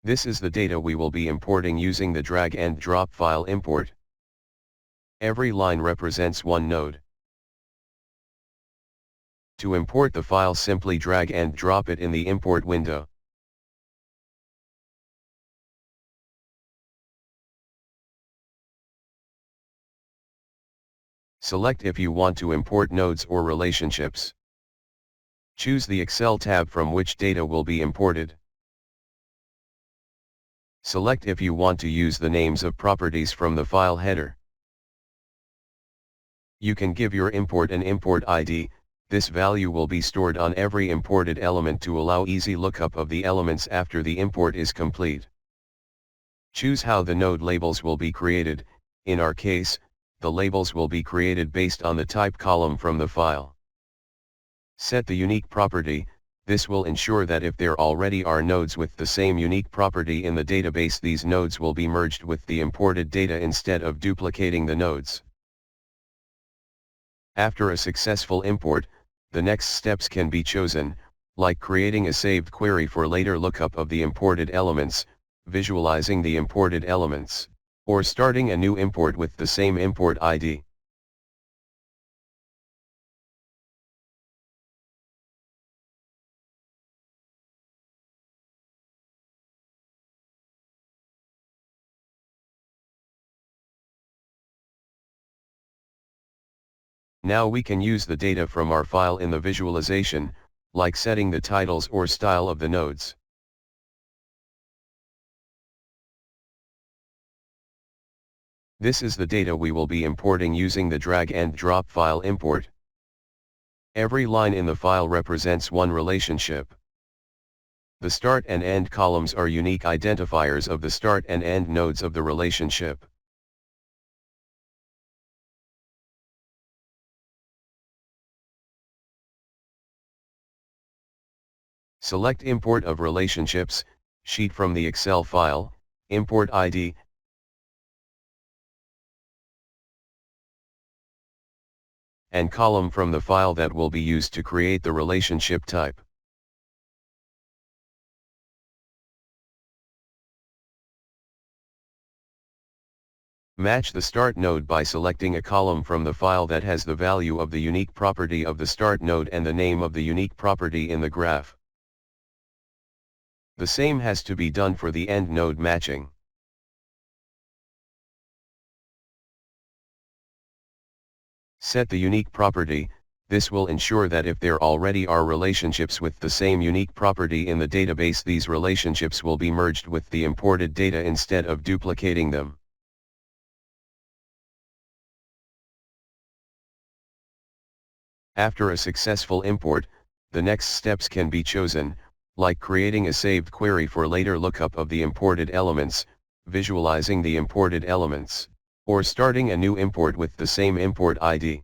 This is the data we will be importing using the drag and drop file import. Every line represents one node. To import the file, simply drag and drop it in the import window. Select if you want to import nodes or relationships. Choose the Excel tab from which data will be imported. Select if you want to use the names of properties from the file header. You can give your import an import ID. This value will be stored on every imported element to allow easy lookup of the elements after the import is complete. Choose how the node labels will be created. In our case, the labels will be created based on the type column from the file. Set the unique property. This will ensure that if there already are nodes with the same unique property in the database, these nodes will be merged with the imported data instead of duplicating the nodes. After a successful import, the next steps can be chosen, like creating a saved query for later lookup of the imported elements, visualizing the imported elements, or starting a new import with the same import ID. Now we can use the data from our file in the visualization, like setting the titles or style of the nodes. This is the data we will be importing using the drag and drop file import. Every line in the file represents one relationship. The start and end columns are unique identifiers of the start and end nodes of the relationship. Select Import of Relationships, Sheet from the Excel file, Import ID, and column from the file that will be used to create the relationship type. Match the start node by selecting a column from the file that has the value of the unique property of the start node and the name of the unique property in the graph. The same has to be done for the end node matching. Set the unique property. This will ensure that if there already are relationships with the same unique property in the database, these relationships will be merged with the imported data instead of duplicating them. After a successful import, the next steps can be chosen, like creating a saved query for later lookup of the imported elements, visualizing the imported elements, or starting a new import with the same import ID.